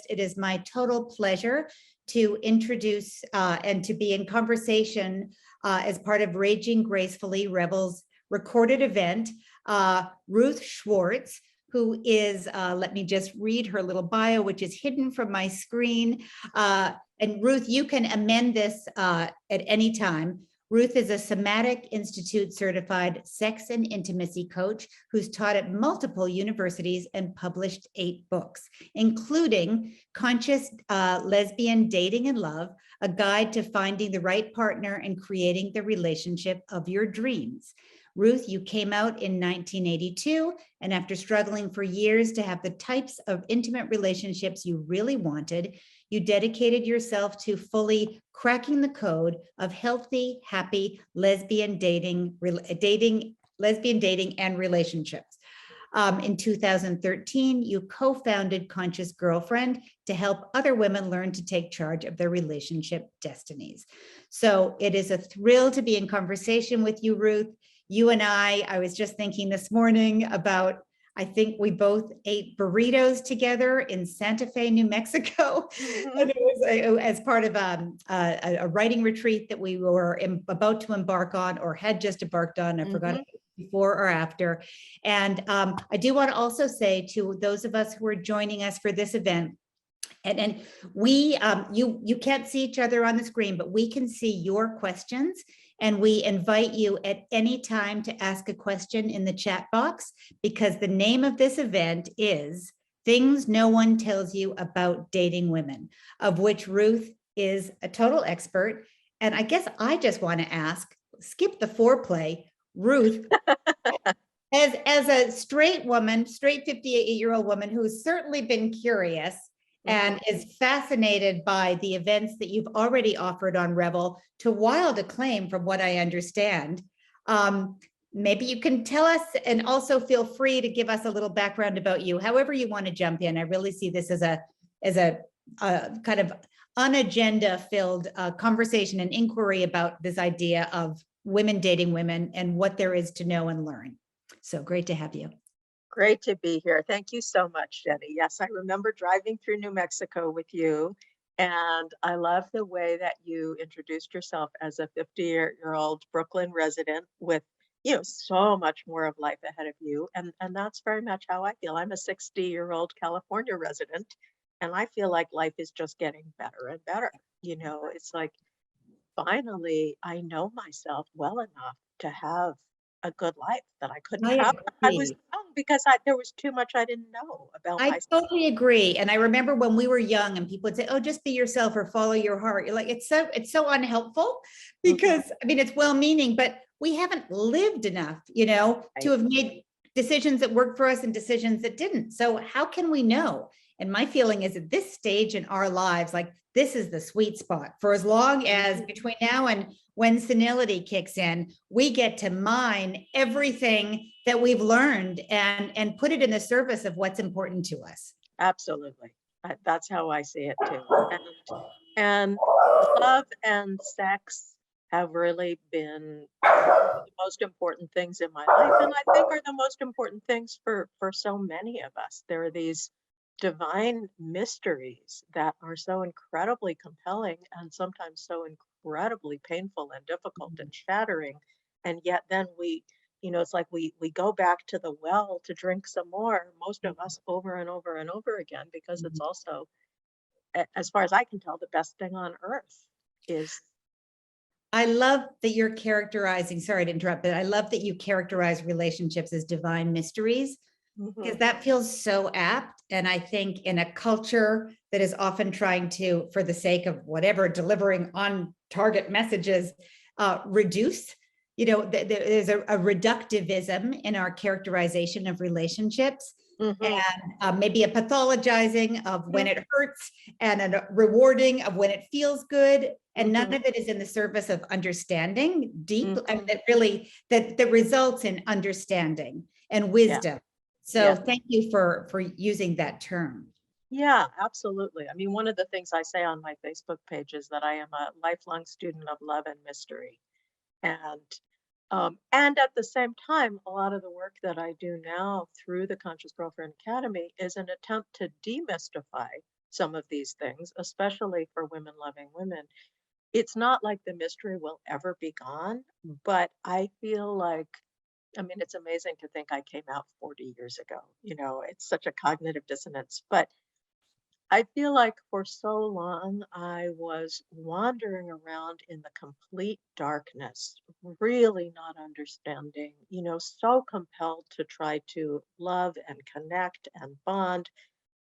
it is my total pleasure to introduce and to be in conversation as part of Raging Gracefully, Revel's recorded event, Ruth Schwartz, who is, let me just read her little bio, which is hidden from my screen. And Ruth, you can amend this at any time. Ruth is a Somatic Institute certified sex and intimacy coach who's taught at multiple universities and published 8 books, including Conscious Lesbian Dating and Love, a guide to finding the right partner and creating the relationship of your dreams. Ruth, you came out in 1982, and after struggling for years to have the types of intimate relationships you really wanted, you dedicated yourself to fully cracking the code of healthy, happy lesbian dating and relationships. In 2013, you co-founded Conscious Girlfriend to help other women learn to take charge of their relationship destinies. So it is a thrill to be in conversation with you, Ruth. You and I was just thinking this morning about, I think we both ate burritos together in Santa Fe, New Mexico. And it was as part of a writing retreat that we were about to embark on, or had just embarked on. I forgot before or after. And I do want to also say to those of us who are joining us for this event, and we, you can't see each other on the screen, but we can see your questions. And we invite you at any time to ask a question in the chat box, because the name of this event is Things No One Tells You About Dating Women, of which Ruth is a total expert. And I guess I just want to ask, skip the foreplay, Ruth, as a straight woman, straight 58-year-old woman who's certainly been curious and is fascinated by the events that you've already offered on Revel to wild acclaim from what I understand. Maybe you can tell us, and also feel free to give us a little background about you, however you want to jump in. I really see this as a kind of unagenda filled conversation and inquiry about this idea of women dating women and what there is to know and learn. So great to have you. Great to be here. Thank you so much, Jenny. Yes, I remember driving through New Mexico with you, and I love the way that you introduced yourself as a 50-year-old Brooklyn resident with, so much more of life ahead of you. And that's very much how I feel. I'm a 60-year-old California resident, and I feel like life is just getting better and better. It's like, finally, I know myself well enough to have a good life that I couldn't have. I was young because there was too much I didn't know about myself. I totally agree. And I remember when we were young and people would say, oh, just be yourself or follow your heart. You're like, it's so unhelpful, because I mean, it's well-meaning, but we haven't lived enough, to have made decisions that worked for us and decisions that didn't. So how can we know? And my feeling is at this stage in our lives, like, this is the sweet spot for as long as between now and when senility kicks in, we get to mine everything that we've learned and put it in the service of what's important to us. Absolutely. That's how I see it too. And love and sex have really been the most important things in my life, and I think are the most important things for so many of us. There are these divine mysteries that are so incredibly compelling and sometimes so incredibly painful and difficult and shattering. And yet then it's like we go back to the well to drink some more, most of us, over and over and over again, because it's also, as far as I can tell, the best thing on earth is. I love that you're characterizing, sorry to interrupt, but I love that you characterize relationships as divine mysteries, because that feels so apt. And I think in a culture that is often trying to, for the sake of whatever, delivering on target messages, reduce, there's a reductivism in our characterization of relationships, and maybe a pathologizing of when it hurts and a rewarding of when it feels good. And none of it is in the service of understanding deep, and that results in understanding and wisdom. Yeah. So thank you for using that term. Yeah, absolutely. I mean, one of the things I say on my Facebook page is that I am a lifelong student of love and mystery. And at the same time, a lot of the work that I do now through the Conscious Girlfriend Academy is an attempt to demystify some of these things, especially for women loving women. It's not like the mystery will ever be gone, but I feel like, I mean, it's amazing to think I came out 40 years ago. It's such a cognitive dissonance, but I feel like for so long I was wandering around in the complete darkness, really not understanding, so compelled to try to love and connect and bond,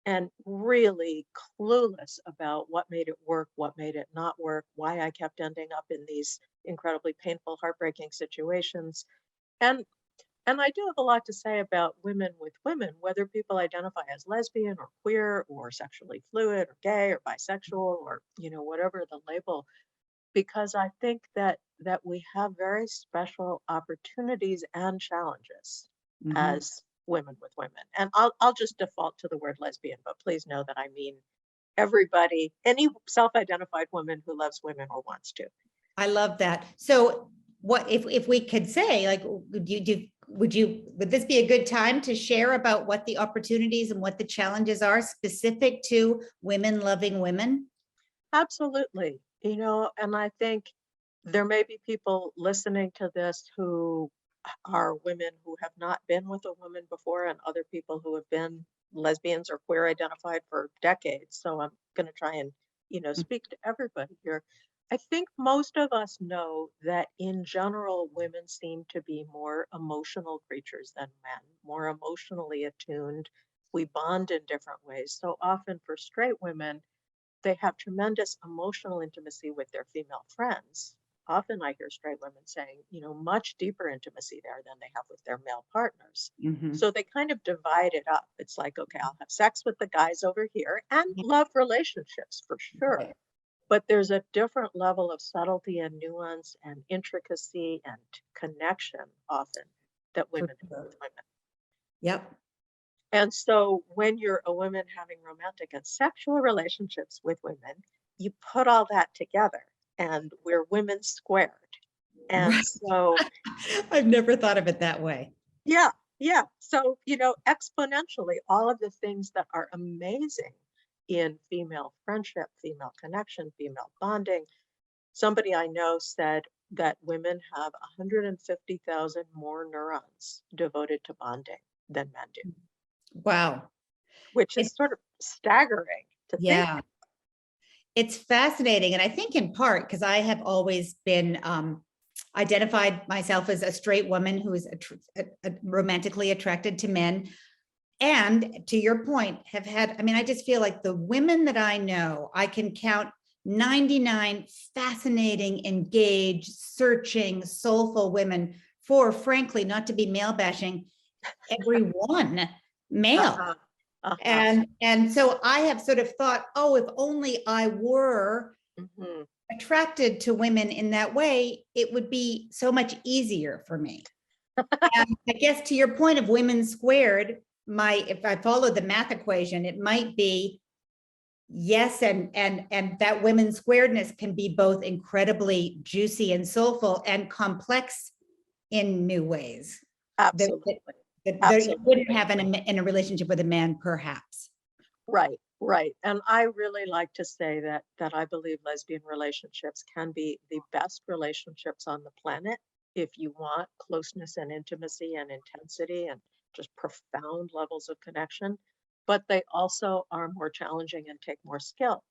and really clueless about what made it work, what made it not work, why I kept ending up in these incredibly painful, heartbreaking situations. And and I do have a lot to say about women with women, whether people identify as lesbian or queer or sexually fluid or gay or bisexual or, whatever the label, because I think that we have very special opportunities and challenges Mhm. as women with women. And I'll just default to the word lesbian, but please know that I mean everybody, any self-identified woman who loves women or wants to. I love that. So what if we could say, like, would this be a good time to share about what the opportunities and what the challenges are specific to women loving women? Absolutely. And I think there may be people listening to this who are women who have not been with a woman before, and other people who have been lesbians or queer identified for decades. So I'm going to try and, speak to everybody here. I think most of us know that in general, women seem to be more emotional creatures than men, more emotionally attuned. We bond in different ways. So often for straight women, they have tremendous emotional intimacy with their female friends. Often I hear straight women saying, much deeper intimacy there than they have with their male partners. Mhm. So they kind of divide it up. It's like, okay, I'll have sex with the guys over here and love relationships for sure. Right. But there's a different level of subtlety and nuance and intricacy and connection often that For women have sure. with women. Yep. And so when you're a woman having romantic and sexual relationships with women, you put all that together and we're women squared. And Right. so, I've never thought of it that way. yeah, yeah. So, exponentially, all of the things that are amazing in female friendship, female connection, female bonding. Somebody I know said that women have 150,000 more neurons devoted to bonding than men do, Wow. which is It's, sort of staggering to think. yeah, it's fascinating. And I think in part because I have always been identified myself as a straight woman who is romantically attracted to men. And to your point, have had, I mean, I just feel like the women that I know, I can count 99 fascinating, engaged, searching, soulful women for, frankly, not to be male bashing, every one male. Uh-huh. Uh-huh. And so I have sort of thought, oh, if only I were Mhm. attracted to women in that way, it would be so much easier for me. And I guess to your point of women squared, if I follow the math equation, it might be yes, and that women squaredness can be both incredibly juicy and soulful and complex in new ways that, Absolutely. that you wouldn't Absolutely. have in a relationship with a man, perhaps. Right, right. And I really like to say that I believe lesbian relationships can be the best relationships on the planet if you want closeness and intimacy and intensity and just profound levels of connection. But they also are more challenging and take more skill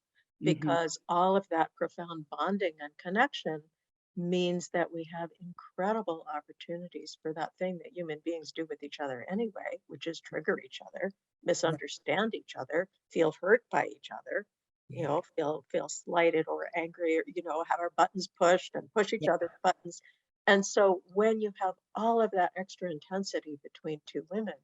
Mhm. because all of that profound bonding and connection means that we have incredible opportunities for that thing that human beings do with each other anyway, which is trigger each other, misunderstand each other, feel hurt by each other, feel slighted or angry, or, have our buttons pushed and push each Yeah, other's buttons. And so when you have all of that extra intensity between two women,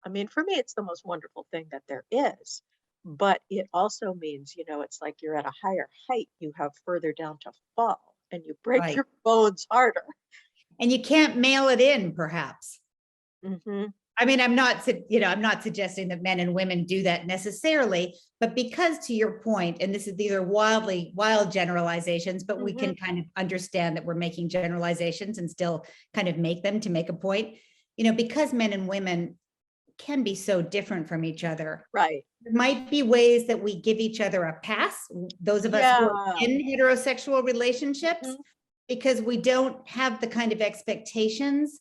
I mean, for me, it's the most wonderful thing that there is. But it also means, it's like you're at a higher height, you have further down to fall, and you break right. your bones harder. And you can't mail it in, perhaps. Hmm. I mean, I'm not suggesting that men and women do that necessarily, but because to your point, and these are wild generalizations, but we Hmm. can kind of understand that we're making generalizations and still kind of make them to make a point, because men and women can be so different from each other. Right. There might be ways that we give each other a pass, those of us who are Yeah. in heterosexual relationships, Mhm. because we don't have the kind of expectations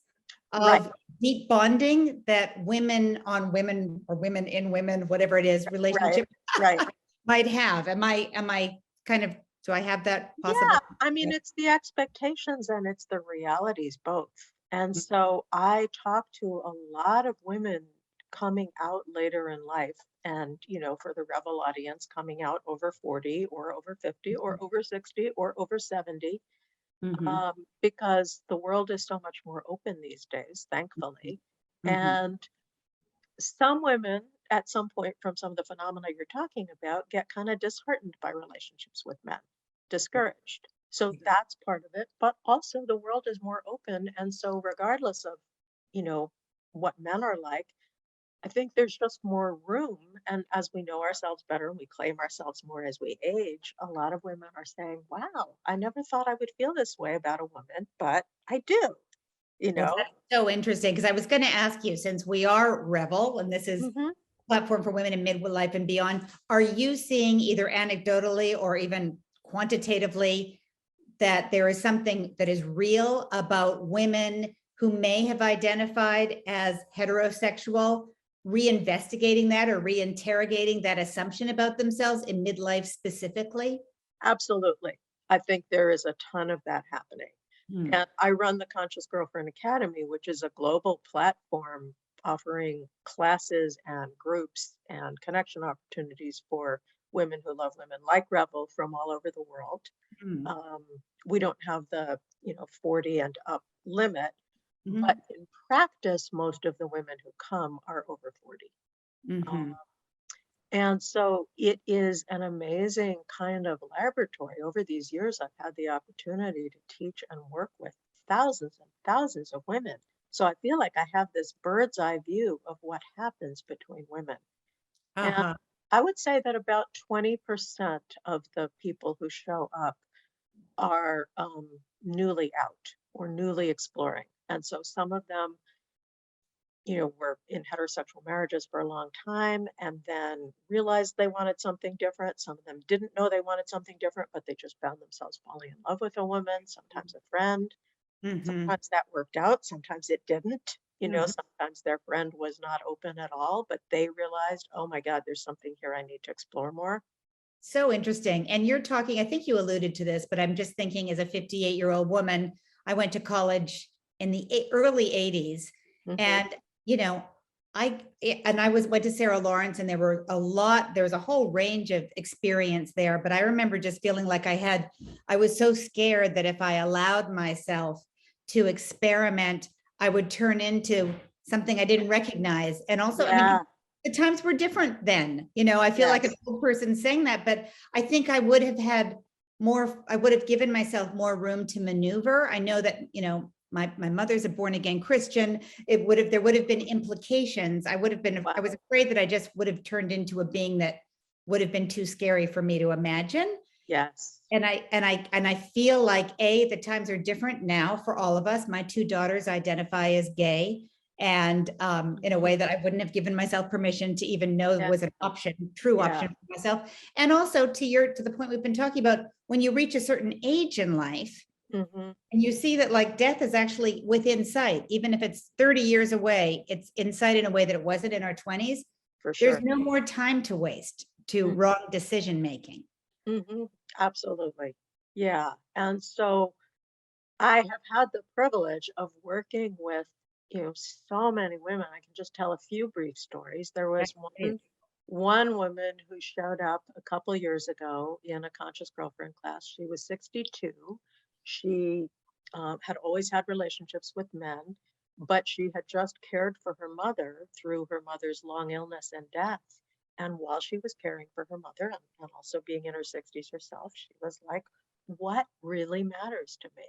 Right. of deep bonding that women on women or women in women, whatever it is, relationship Right. might have. Am I kind of, do I have that possible? Yeah, I mean, it's the expectations and it's the realities both. And so I talk to a lot of women coming out later in life and, for the Revel audience, coming out over 40 or over 50 or over 60 or over 70, Mhm, because the world is so much more open these days, thankfully. mhm, And some women at some point from some of the phenomena you're talking about get kind of disheartened by relationships with men, discouraged. So that's part of it. But also the world is more open. And so regardless of, you know, what men are like, I think there's just more room. And as we know ourselves better and we claim ourselves more as we age, a lot of women are saying, wow, I never thought I would feel this way about a woman, but I do, you Well, know? that's so interesting, because I was going to ask you, since we are Revel, and this is Hmm. platform for women in midlife and beyond, are you seeing either anecdotally or even quantitatively that there is something that is real about women who may have identified as heterosexual, reinvestigating that or reinterrogating that assumption about themselves in midlife specifically? Absolutely. I think there is a ton of that happening. Hmm. And I run the Conscious Girlfriend Academy, which is a global platform offering classes and groups and connection opportunities for women who love women like Revel from all over the world. Hmm. Um, we don't have the 40 and up limit, but Mhm. in practice, most of the women who come are over 40. Mhm. And so it is an amazing kind of laboratory. Over these years, I've had the opportunity to teach and work with thousands and thousands of women. So I feel like I have this bird's eye view of what happens between women. And Uh-huh. I would say that about 20% of the people who show up are newly out or newly exploring. And so some of them were in heterosexual marriages for a long time and then realized they wanted something different. Some of them didn't know they wanted something different, but they just found themselves falling in love with a woman, sometimes a friend. Mhm. Sometimes that worked out, sometimes it didn't. Mhm. Sometimes their friend was not open at all, but they realized, oh my God, there's something here I need to explore more. So interesting. And you're talking, I think you alluded to this, but I'm just thinking as a 58-year-old woman, I went to college in the early 80s. Hmm. And, you know, I went to Sarah Lawrence, and there was a whole range of experience there. But I remember just feeling like I was so scared that if I allowed myself to experiment, I would turn into something I didn't recognize. And also, I mean, Yeah, the times were different then. I feel like an yes. old person saying that, but I think I would have given myself more room to maneuver. I know that, my mother's a born again Christian. There would have been implications. I was Wow. afraid that I just would have turned into a being that would have been too scary for me to imagine. Yes. And I feel like the times are different now for all of us. My two daughters identify as gay, and in a Mhm. way that I wouldn't have given myself permission to even know Yeah. was an true Yeah. option for myself. And also to the point we've been talking about, when you reach a certain age in life Hmm. and you see that like death is actually within sight, even if it's 30 years away, it's in sight in a way that it wasn't in our 20s. For There's sure. no more time to waste to wrong decision making. Hmm. Absolutely. Yeah. And so I have had the privilege of working with, so many women. I can just tell a few brief stories. There was one woman who showed up a couple years ago in a Conscious Girlfriend class. She was 62. She had always had relationships with men, but she had just cared for her mother through her mother's long illness and death. And while she was caring for her mother and also being in her 60s herself, she was like, what really matters to me?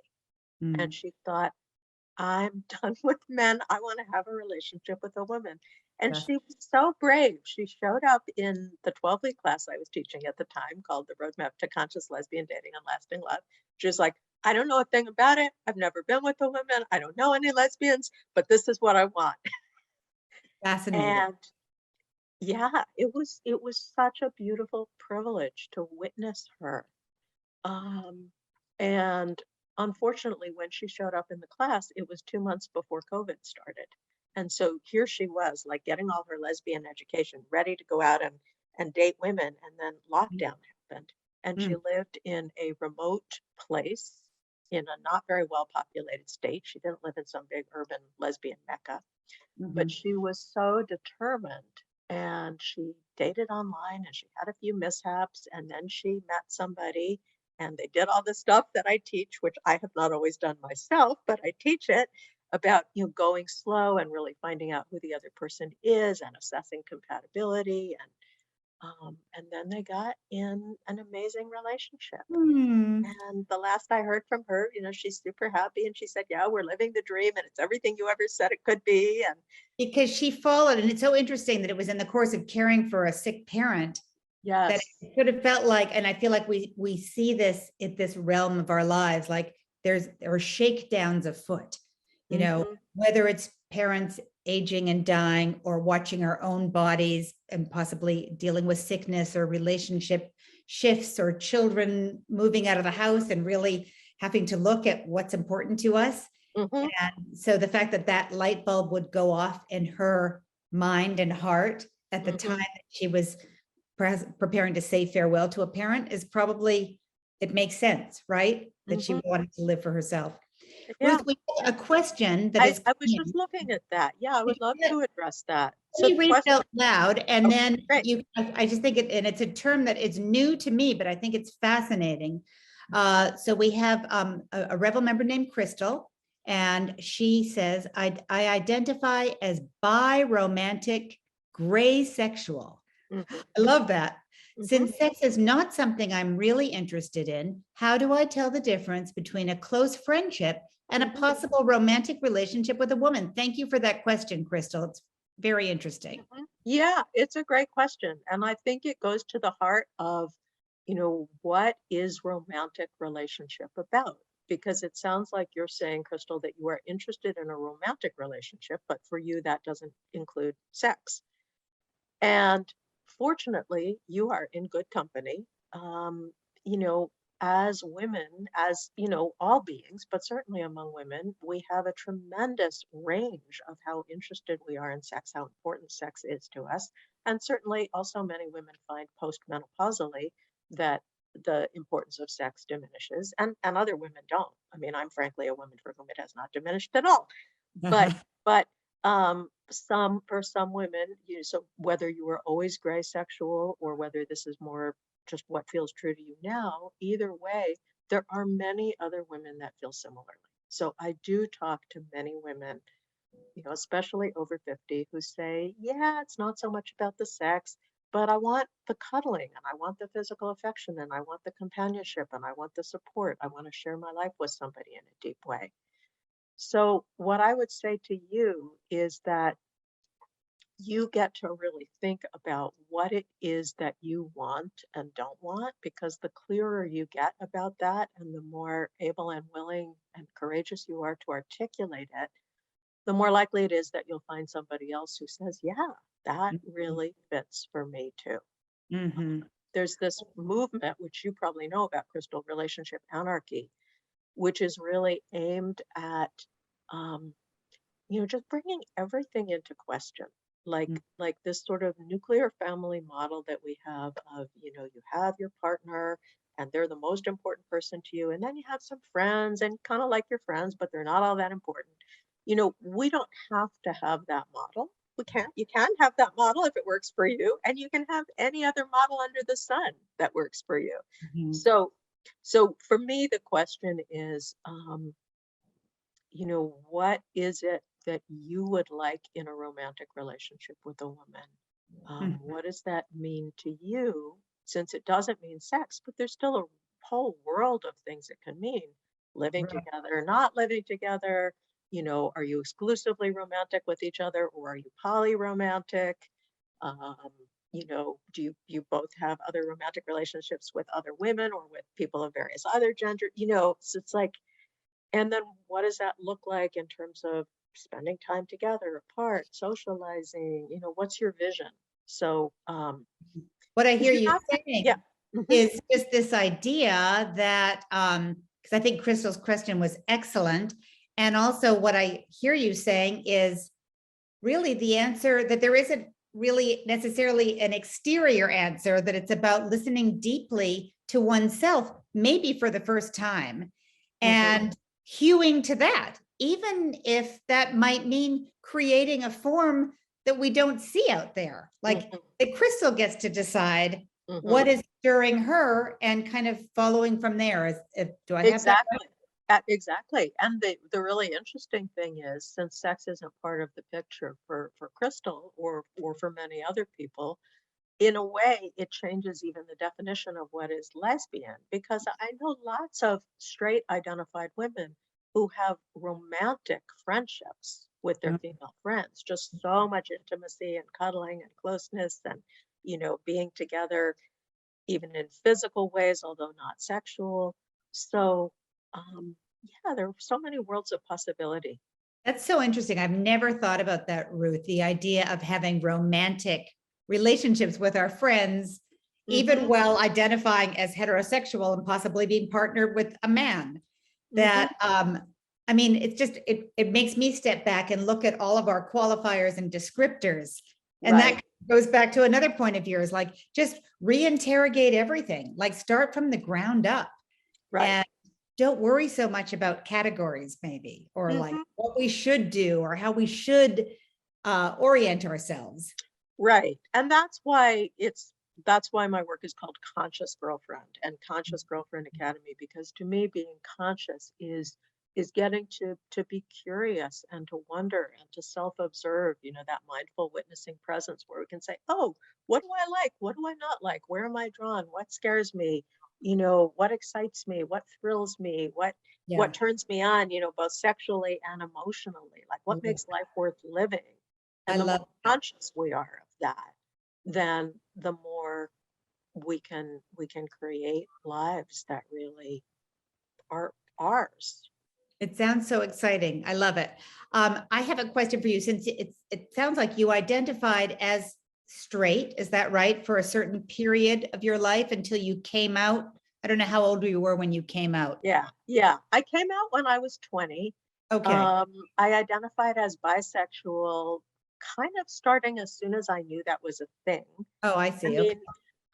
And Mm. she thought, I'm done with men. I want to have a relationship with a woman. And Yes. she was so brave. She showed up in the 12-week class I was teaching at the time called The Roadmap to Conscious Lesbian Dating and Lasting Love. She was like, I don't know a thing about it. I've never been with a woman. I don't know any lesbians, but this is what I want. Fascinating. And yeah, it was such a beautiful privilege to witness her. Um, and unfortunately, when she showed up in the class, it was 2 months before COVID started. And so here she was, like getting all her lesbian education, ready to go out and date women. And then lockdown happened. And she Mm, lived in a remote place in a not very well populated state. She didn't live in some big urban lesbian mecca, but mhm. she was so determined, and she dated online and she had a few mishaps, and then she met somebody and they did all the stuff that I teach, which I have not always done myself, but I teach it about, going slow and really finding out who the other person is and assessing compatibility, and then they got in an amazing relationship. Hmm. And the last I heard from her, she's super happy, and she said, "Yeah, we're living the dream and it's everything you ever said it could be." And Because she followed, and it's so interesting that it was in the course of caring for a sick parent that yes. it could have felt like, and I feel like we see this in this realm of our lives, like there are shakedowns afoot, Mhm. whether it's parents aging and dying or watching our own bodies and possibly dealing with sickness or relationship shifts or children moving out of the house and really having to look at what's important to us. Mhm. And so the fact that that light bulb would go off in her mind and heart at the time Mhm. that she was preparing to say farewell to a parent is probably, it makes sense, right? That she Mhm. wanted to live for herself. Yeah. Ruth, we Yeah. have a question that I is I was coming just in. looking at that. Yeah, I would love Let to address that. So me the read it question. out loud, and Okay, then great. I just think it, and it's a term that is new to me, but I think it's fascinating. So we have a Revel member named Crystal, and she says, I identify as bi-romantic gray sexual. Mhm. I love that. Mhm. Since sex is not something I'm really interested in, how do I tell the difference between a close friendship and a Mhm. possible romantic relationship with a woman? Thank you for that question, Crystal. It's very interesting. Mhm. Yeah, it's a great question. And I think it goes to the heart of, what is romantic relationship about? Because it sounds like you're saying, Crystal, that you are interested in a romantic relationship, but for you, that doesn't include sex. And fortunately, you are in good company. You know, as women, as all beings, but certainly among women, we have a tremendous range of how interested we are in sex, how important sex is to us. And certainly also many women find postmenopausally that the importance of sex diminishes, and other women don't. I mean, I'm frankly a woman for whom it has not diminished at all. But but some for some women, so whether you were always gray sexual or whether this is more just what feels true to you now, either way, there are many other women that feel similarly. So I do talk to many women, especially over 50, who say, yeah, it's not so much about the sex, but I want the cuddling and I want the physical affection and I want the companionship and I want the support. I want to share my life with somebody in a deep way. So, what I would say to you is that you get to really think about what it is that you want and don't want, because the clearer you get about that and the more able and willing and courageous you are to articulate it, the more likely it is that you'll find somebody else who says, yeah, that really fits for me too. Mhm. There's this movement, which you probably know about, Crystal, relationship anarchy, which is really aimed at um, just bringing everything into question, like this sort of nuclear family model that we have of, you have your partner and they're the most important person to you, and then you have some friends and kind of like your friends, but they're not all that important. We don't have to have that model. You can have that model if it works for you, and you can have any other model under the sun that works for you. Mhm. So so for me, the question is, what is it that you would like in a romantic relationship with a woman? Mhm. What does that mean to you? Since it doesn't mean sex, but there's still a whole world of things it can mean. Living Right. together, not living together. Are you exclusively romantic with each other, or are you polyromantic? Um, do you both have other romantic relationships with other women or with people of various other gender? So it's like, and then what does that look like in terms of spending time together, apart, socializing, what's your vision? So, What I 'cause hear you you have to, yeah. saying Mhm, is just this idea that, because I think Crystal's question was excellent. And also what I hear you saying is really the answer, that there isn't really necessarily an exterior answer, that it's about listening deeply to oneself, maybe for the first time, mhm, and hewing to that, even if that might mean creating a form that we don't see out there. Like mhm, that Crystal gets to decide what mhm. is stirring her and kind of following from there. Do I have that right? Exactly. Exactly. And the really interesting thing is, since sex isn't part of the picture for Crystal or for many other people, in a way, it changes even the definition of what is lesbian, because I know lots of straight identified women who have romantic friendships with their Mm, female friends, just so much intimacy and cuddling and closeness and, being together even in physical ways, although not sexual. So, yeah, there are so many worlds of possibility. That's so interesting. I've never thought about that, Ruth. The idea of having romantic relationships with our friends, even Hmm. while identifying as heterosexual and possibly being partnered with a man. Hmm. That I mean, it's just it makes me step back and look at all of our qualifiers and descriptors. And Right, that goes back to another point of yours, like just reinterrogate everything, like start from the ground up. right. And don't worry so much about categories, maybe, or like Hmm. what we should do or how we should orient ourselves. Right. And that's why my work is called Conscious Girlfriend and Conscious Girlfriend Academy, because to me being conscious is getting to be curious and to wonder and to self-observe, that mindful witnessing presence where we can say, oh, what do I like? What do I not like? Where am I drawn? What scares me? What excites me? What thrills me? What Yeah, turns me on, both sexually and emotionally? Like what makes life worth living? I And the more love that. conscious we are of that, then the more we can create lives that really are ours. It sounds so exciting. I love it. I have a question for you. Since it sounds like you identified as straight, is that right? For a certain period of your life until you came out. I don't know how old you were when you came out. Yeah, yeah. I came out when I was 20. Okay. I identified as bisexual kind of starting as soon as I knew that was a thing. Oh, I I see. Okay. mean,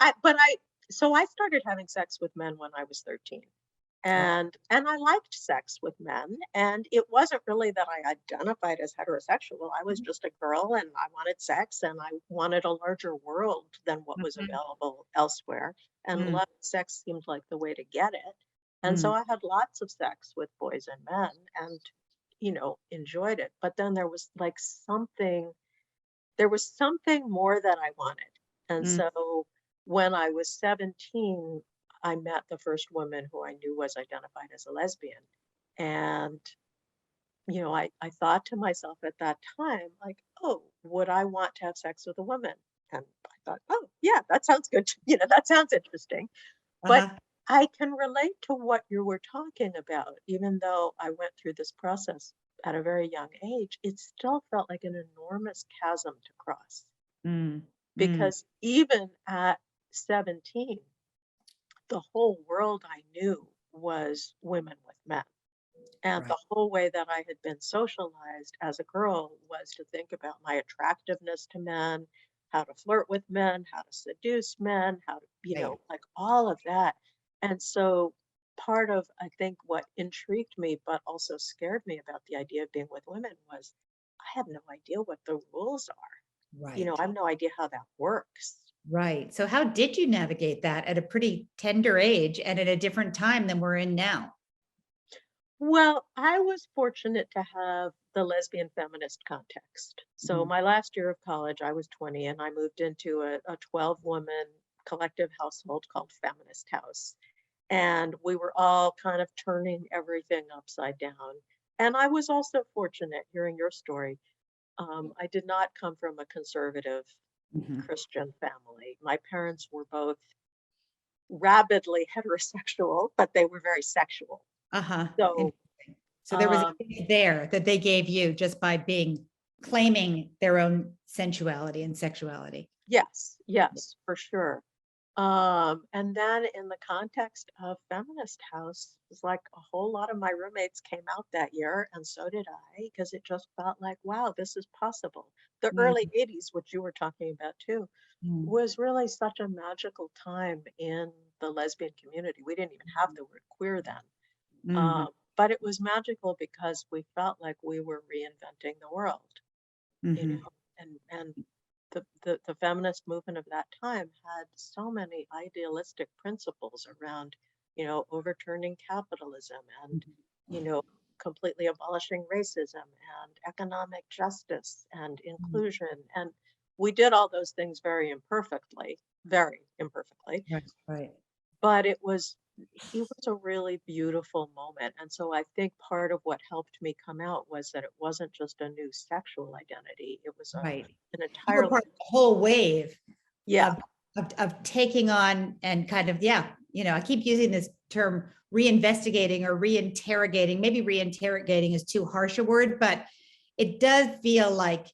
I but I so I started having sex with men when I was 13. And I liked sex with men, and it wasn't really that I identified as heterosexual. I was just a girl and I wanted sex and I wanted a larger world than what was Mhm. available elsewhere. And Mm, love sex seemed like the way to get it. And so mm, I had lots of sex with boys and men and enjoyed it. But then there was something more that I wanted. And mm. so when I was 17, I met the first woman who I knew was identified as a lesbian. And, I thought to myself at that time, like, oh, would I want to have sex with a woman? And I thought, oh, yeah, that sounds good. That sounds interesting. But Uh-huh. I can relate to what you were talking about. Even though I went through this process at a very young age, it still felt like an enormous chasm to cross. Mm, mm. Because even at 17, the whole world I knew was women with men. And Right. the whole way that I had been socialized as a girl was to think about my attractiveness to men, how to flirt with men, how to seduce men, how to, Right. like all of that. And so part of, I think, what intrigued me, but also scared me about the idea of being with women was I have no idea what the rules are. Right. I have no idea how that works. Right. So how did you navigate that at a pretty tender age and at a different time than we're in now? Well, I was fortunate to have the lesbian feminist context. So Mm, my last year of college, I was 20 and I moved into a 12-woman collective household called Feminist House. And we were all kind of turning everything upside down. And I was also fortunate hearing your story. I did not come from a conservative mhm. Christian family. My parents were both rabidly heterosexual, but they were very sexual. Uh-huh. So So there was a gift there that they gave you just by claiming their own sensuality and sexuality. Yes, yes, for sure. And then in the context of Feminist House, it's like a whole lot of my roommates came out that year, and so did I, because it just felt like, wow, this is possible. The Mm, early 80s, which you were talking about too, mm, was really such a magical time in the lesbian community. We didn't even have the word queer then. mhm, But it was magical because we felt like we were reinventing the world, you mhm, know, and the feminist movement of that time had so many idealistic principles around, overturning capitalism and, you know, completely abolishing racism and economic justice and mhm. inclusion. And we did all those things very imperfectly, Right, right, but it was a really beautiful moment. And so I think part of what helped me come out was that it wasn't just a new sexual identity. It was right. an You were entirely, part of the whole wave yeah, of taking on and kind of, yeah, I keep using this term reinvestigating or reinterrogating. Maybe reinterrogating is too harsh a word, but it does feel like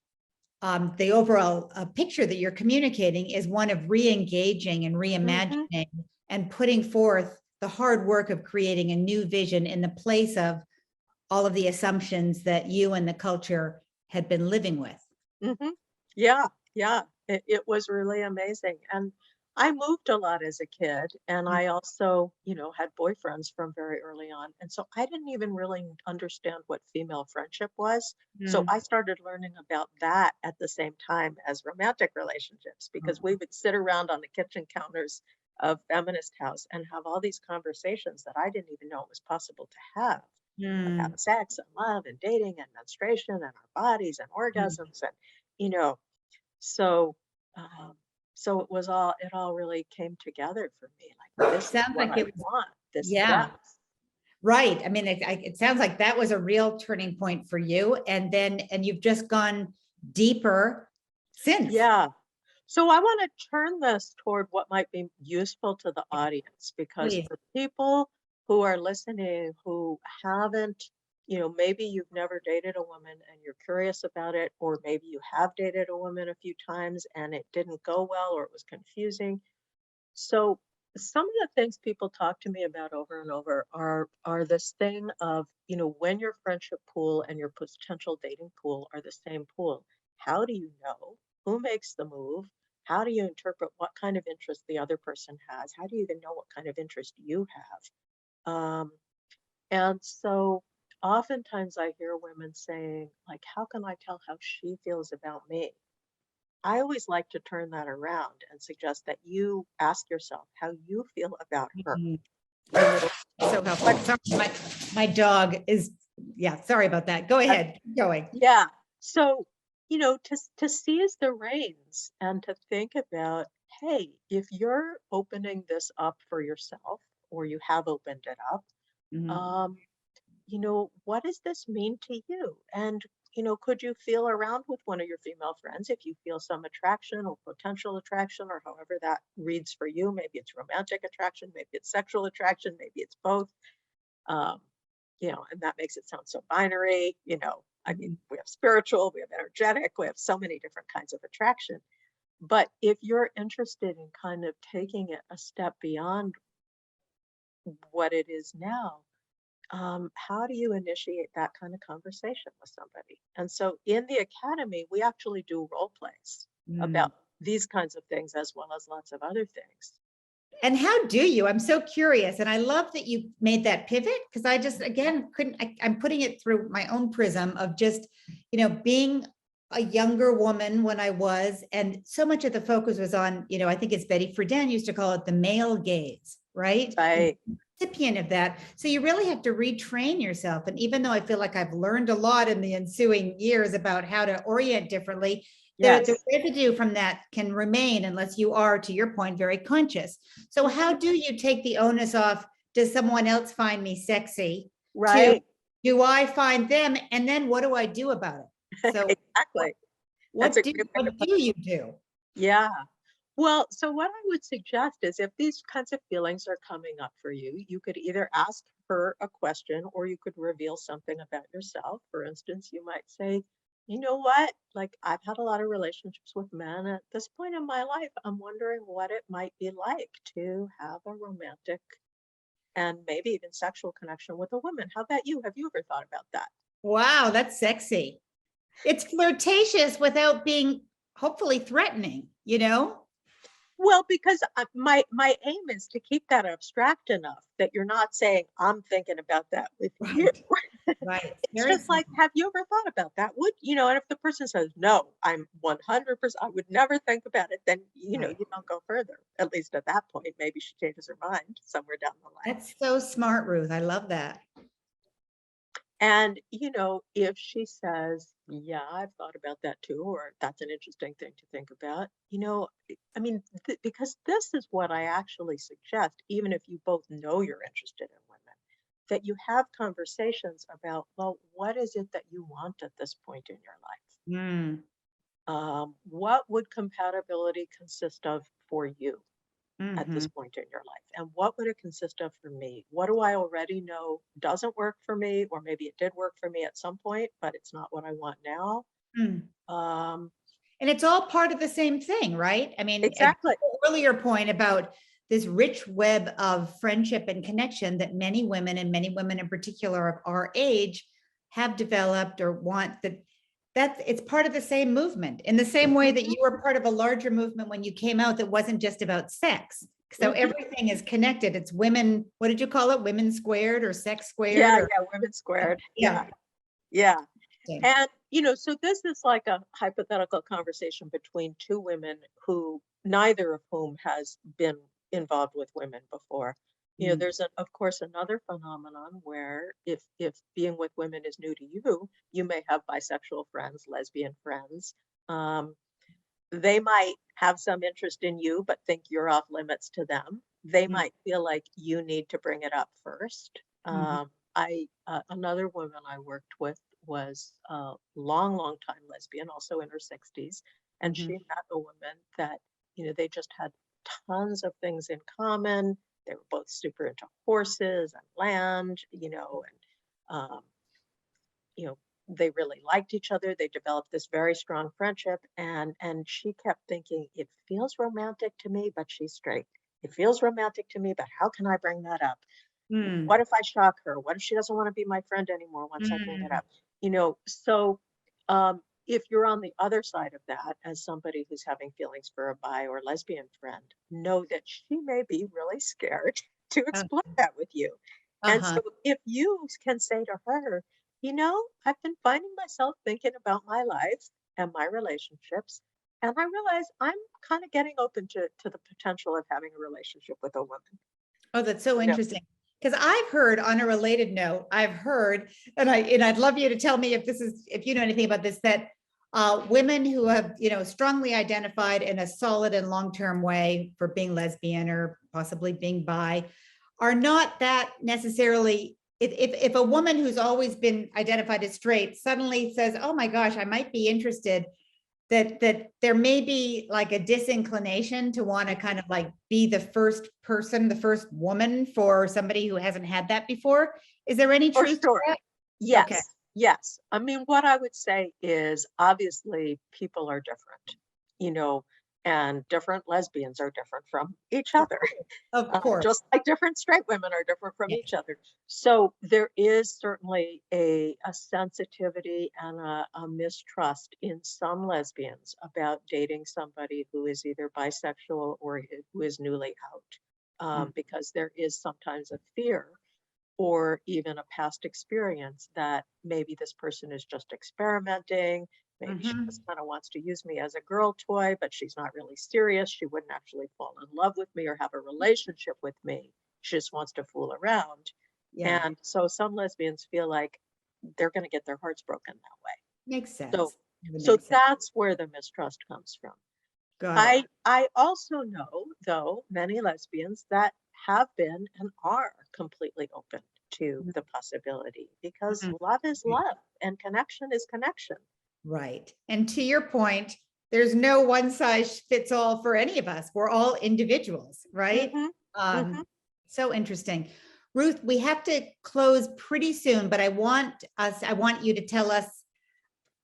the overall picture that you're communicating is one of re-engaging and mhm, reimagining and putting forth the hard work of creating a new vision in the place of all of the assumptions that you and the culture had been living with. mhm. Yeah, yeah. It was really amazing. And I moved a lot as a kid, and I also, had boyfriends from very early on. And so I didn't even really understand what female friendship was. So Mm. I started learning about that at the same time as romantic relationships, because we would sit around on the kitchen counters of Feminist House and have all these conversations that I didn't even know it was possible to have Mm. about sex and love and dating and menstruation and our bodies and Mm. orgasms and you know so um so it all really came together for me, like this is Sounds what like I it was, want, this yeah, depth. right. I mean, it sounds like that was a real turning point for you. And you've just gone deeper since. Yeah, so I want to turn this toward what might be useful to the audience, because Please. for people who are listening who haven't, maybe you've never dated a woman and you're curious about it, or maybe you have dated a woman a few times and it didn't go well or it was confusing. So some of the things people talk to me about over and over are this thing of, when your friendship pool and your potential dating pool are the same pool, how do you know who makes the move? How do you interpret what kind of interest the other person has? How do you even know what kind of interest you have? And so oftentimes I hear women saying, like, how can I tell how she feels about me? I always like to turn that around and suggest that you ask yourself how you feel about her Mhm. a little. So helpful. What? Sorry, my dog is, yeah, sorry about that. Go uh, ahead. Keep going. Yeah. So, to seize the reins and to think about, hey, if you're opening this up for yourself, or you have opened it up, Mhm. um, what does this mean to you? And, could you feel around with one of your female friends if you feel some attraction or potential attraction, or however that reads for you? Maybe it's romantic attraction, maybe it's sexual attraction, maybe it's both. Um, and that makes it sound so binary. I mean, Mhm. we have spiritual, we have energetic, we have so many different kinds of attraction. But if you're interested in kind of taking it a step beyond what it is now, how do you initiate that kind of conversation with somebody? And so in the academy, we actually do role plays Mm. about these kinds of things as well as lots of other things. And how do you? I'm so curious. And I love that you made that pivot because I just, again, I'm putting it through my own prism of just, being a younger woman when I was, and so much of the focus was on, I think it's Betty Friedan used to call it the male gaze, right? And Right. recipient of that. So you really have to retrain yourself. And even though I feel like I've learned a lot in the ensuing years about how to orient differently, the Yes. residue from that can remain unless you are, to your point, very conscious. So how Mhm. do you take the onus off? Does someone else find me sexy? To Right. do I find them? And then what do I do about it? So Exactly. That's a great way to what put do it. you do? Yeah. Well, so what I would suggest is if these kinds of feelings are coming up for you, you could either ask her a question or you could reveal something about yourself. For instance, you might say, you know what? Like, I've had a lot of relationships with men. At this point in my life, I'm wondering what it might be like to have a romantic and maybe even sexual connection with a woman. How about you? Have you ever thought about that? Wow, that's sexy. It's flirtatious without being hopefully threatening, you know? Well, because my aim is to keep that abstract enough that you're not saying, I'm thinking about that with you. Right, right. It's Very just smart. like, have you ever thought about that? Would you know? And if the person says, no, I'm 100%, I would never think about it, then Right. you don't go further. At least at that point, maybe she changes her mind somewhere down the line. That's so smart, Ruth. I love that. And, if she says, yeah, I've thought about that too, or that's an interesting thing to think about, I mean, because this is what I actually suggest, even if you both know you're interested in women, that you have conversations about, well, what is it that you want at this point in your life? Mm, What would compatibility consist of for you at this mhm. point in your life? And what would it consist of for me? What do I already know doesn't work for me? Or maybe it did work for me at some point, but it's not what I want now. Mm. Um, And it's all part of the same thing, right? I mean, at exactly. the earlier point about this rich web of friendship and connection that many women and many women in particular of our age have developed or want that it's part of the same movement in the same way that Hmm. you were part of a larger movement when you came out that wasn't just about sex. So Hmm. everything is connected. It's women, what did you call it? Women squared or sex squared Yeah, or yeah, women squared. yeah. Yeah, yeah. And, so this is like a hypothetical conversation between two women who neither of whom has been involved with women before. Mm, There's of course another phenomenon where if being with women is new to you, you may have bisexual friends, lesbian friends. Um, they might have some interest in you, but think you're off limits to them. They mm, might feel like you need to bring it up first. mhm, I Another woman I worked with was a long, long time lesbian, also in her 60s, and she mhm, met a woman that they just had tons of things in common. They were both super into horses and land, and you know, they really liked each other. They developed this very strong friendship, and she kept thinking, it feels romantic to me, but she's straight. It feels romantic to me, but how can I bring that up? mm, What if I shock her? What if she doesn't want to be my friend anymore once I bring it mm. up? So if you're on the other side of that, as somebody who's having feelings for a bi or lesbian friend, know that she may be really scared to explore that with you. And Uh-huh. so if you can say to her, I've been finding myself thinking about my life and my relationships, and I realize I'm kind of getting open to the potential of having a relationship with a woman. Oh, that's so You know, interesting. Because I've heard on a related note, I've heard, and I'd love you to tell me if you know anything about this, that women who have, strongly identified in a solid and long-term way for being lesbian or possibly being bi are not that necessarily if a woman who's always been identified as straight suddenly says, oh my gosh, I might be interested, that there may be like a disinclination to want to kind of like be the first person, the first woman for somebody who hasn't had that before. Is there any for truth to sure. that? Okay. Yes, yes. I mean, what I would say is obviously people are different, you know, and different lesbians are different from each Of other, course. Of course. just like different straight women are different from Yeah. each other. So there is certainly a sensitivity and a mistrust in some lesbians about dating somebody who is either bisexual or who is newly out, Mm, because there is sometimes a fear or even a past experience that maybe this person is just experimenting. Maybe she mhm. just kind of wants to use me as a girl toy, but she's not really serious. She wouldn't actually fall in love with me or have a relationship with me. She just wants to fool around. Yeah, And so some lesbians feel like they're going to get their hearts broken that way. makes So, sense. It would so make sense. that's where the mistrust comes from. Got it. I also know, though, many lesbians that have been and are completely open to the possibility because Mhm. love is love and connection is connection. Right. And to your point, there's no one size fits all for any of us. We're all individuals, right? Mhm, mhm. So interesting. Ruth, we have to close pretty soon, but I want you to tell us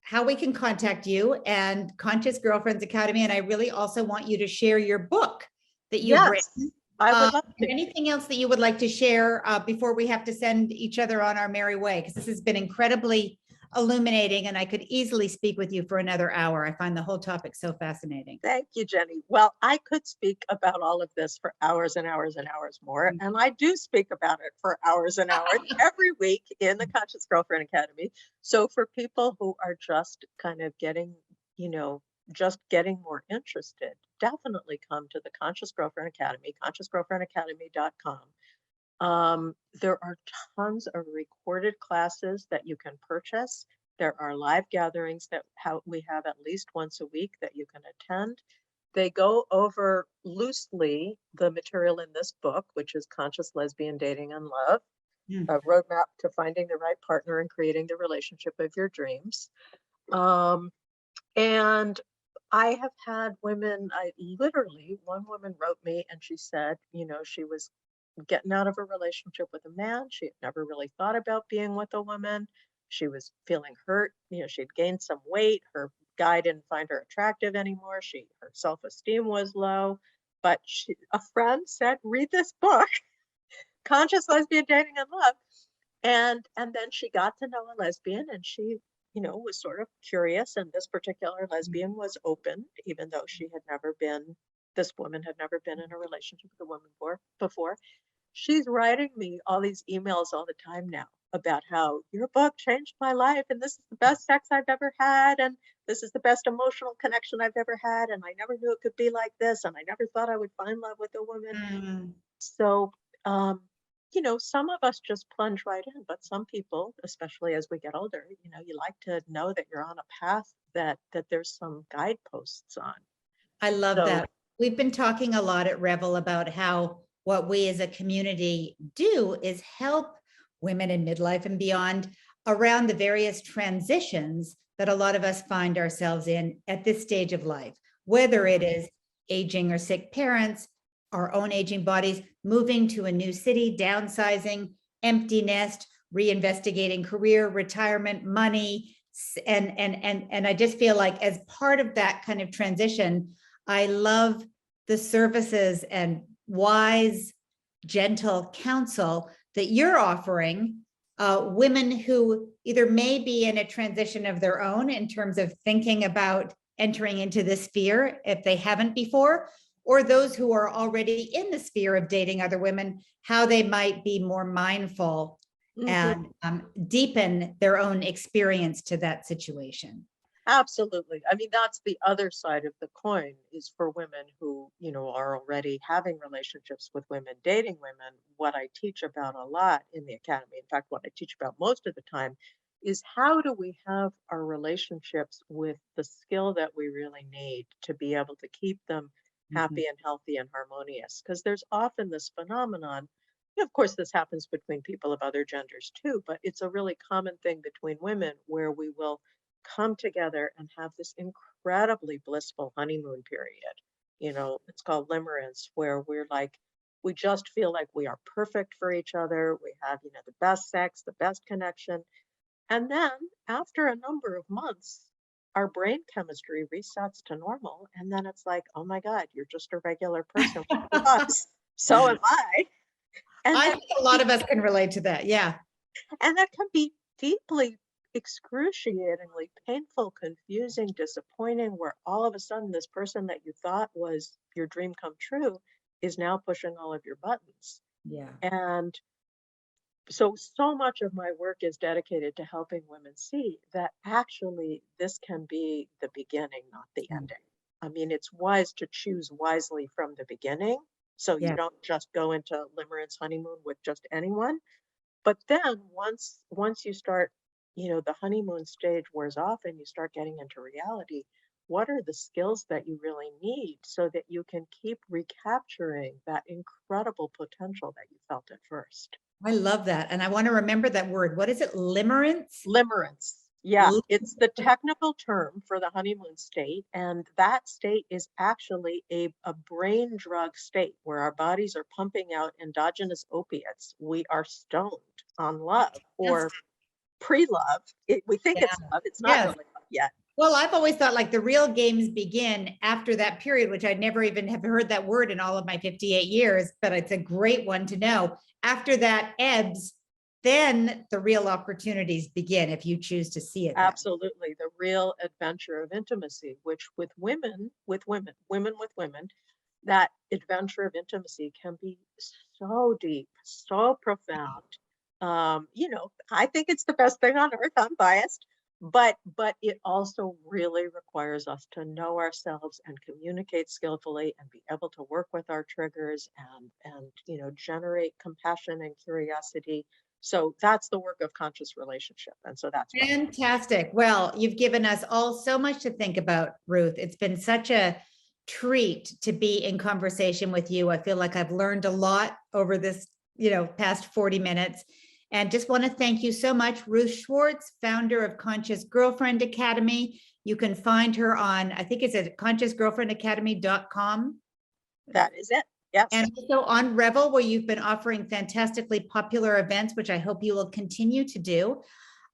how we can contact you and Conscious Girlfriends Academy. And I really also want you to share your book that you've Yes, written. I would love And to. anything else that you would like to share before we have to send each other on our merry way? Because this has been incredibly illuminating and I could easily speak with you for another hour. I find the whole topic so fascinating. Thank you, Jenny. Well, I could speak about all of this for hours and hours and hours more, and I do speak about it for hours and hours every week in the Conscious Girlfriend Academy. So for people who are just kind of getting, just getting more interested, definitely come to the Conscious Girlfriend Academy, consciousgirlfriendacademy.com. There are tons of recorded classes that you can purchase. There are live gatherings that we have at least once a week that you can attend. They go over loosely the material in this book, which is Conscious Lesbian Dating and Love, a roadmap to finding the right partner and creating the relationship of your dreams. And I have had women, one woman wrote me and she said, she was getting out of a relationship with a man. She had never really thought about being with a woman. She was feeling hurt. She'd gained some weight. Her guy didn't find her attractive anymore. Her self-esteem was low. But a friend said, read this book, Conscious Lesbian Dating and Love. And then she got to know a lesbian and she, was sort of curious. And this particular lesbian was open, even though this woman had never been in a relationship with a woman before. She's writing me all these emails all the time now about how your book changed my life and this is the best sex I've ever had and this is the best emotional connection I've ever had and I never knew it could be like this and I never thought I would find love with a woman. So, some of us just plunge right in, but some people, especially as we get older, you like to know that you're on a path that there's some guideposts on. I love So, that. We've been talking a lot at Revel about how what we as a community do is help women in midlife and beyond around the various transitions that a lot of us find ourselves in at this stage of life, whether it is aging or sick parents, our own aging bodies, moving to a new city, downsizing, empty nest, reinvestigating career, retirement, money. And I just feel like as part of that kind of transition, I love the services and wise, gentle counsel that you're offering women who either may be in a transition of their own in terms of thinking about entering into this sphere if they haven't before, or those who are already in the sphere of dating other women, how they might be more mindful and deepen their own experience to that situation. absolutely. I mean, that's the other side of the coin is for women who, are already having relationships with women, dating women. What I teach about a lot in the academy, in fact, what I teach about most of the time is how do we have our relationships with the skill that we really need to be able to keep them happy and healthy and harmonious? Because there's often this phenomenon. Of course, this happens between people of other genders too, but it's a really common thing between women where we will come together and have this incredibly blissful honeymoon period. It's called limerence, where we just feel like we are perfect for each other. We have, the best sex, the best connection. And then after a number of months, our brain chemistry resets to normal. And then it's like, oh my God, you're just a regular person. So am I. And I think a lot of us can relate to that. Yeah. And that can be deeply, excruciatingly painful, confusing, disappointing, where all of a sudden this person that you thought was your dream come true is now pushing all of your buttons. Yeah. And so much of my work is dedicated to helping women see that actually this can be the beginning, not the ending. I mean, it's wise to choose wisely from the beginning. So you don't just go into limerence honeymoon with just anyone. But then once you start, the honeymoon stage wears off and you start getting into reality, what are the skills that you really need so that you can keep recapturing that incredible potential that you felt at first? I love that. And I want to remember that word. What is it? Limerence? Limerence. Yeah, it's the technical term for the honeymoon state, and that state is actually a brain drug state where our bodies are pumping out endogenous opiates. We are stoned on love Yes. or pre-love. We think it's love, it's not Yes. really love yet. Well, I've always thought like the real games begin after that period, which I'd never even have heard that word in all of my 58 years, but it's a great one to know. After that ebbs, then the real opportunities begin if you choose to see it. Absolutely. The real adventure of intimacy, which with women, that adventure of intimacy can be so deep, so profound. I think it's the best thing on earth. I'm biased, but it also really requires us to know ourselves and communicate skillfully and be able to work with our triggers and generate compassion and curiosity. So that's the work of conscious relationship. And so that's fantastic. Well, you've given us all so much to think about, Ruth. It's been such a treat to be in conversation with you. I feel like I've learned a lot over this, past 40 minutes. And just want to thank you so much, Ruth Schwartz, founder of Conscious Girlfriend Academy. You can find her on, I think it's at consciousgirlfriendacademy.com. That is it. Yes. And also on Revel, where you've been offering fantastically popular events, which I hope you will continue to do.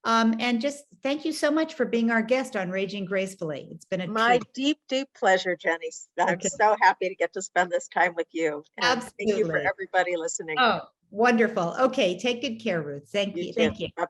And just thank you so much for being our guest on Raging Gracefully. It's been my deep, deep pleasure, Jenny. I'm so happy to get to spend this time with you. And absolutely. Thank you for everybody listening. Oh, wonderful. Okay, take good care, Ruth. Thank you. Thank you. Bye-bye.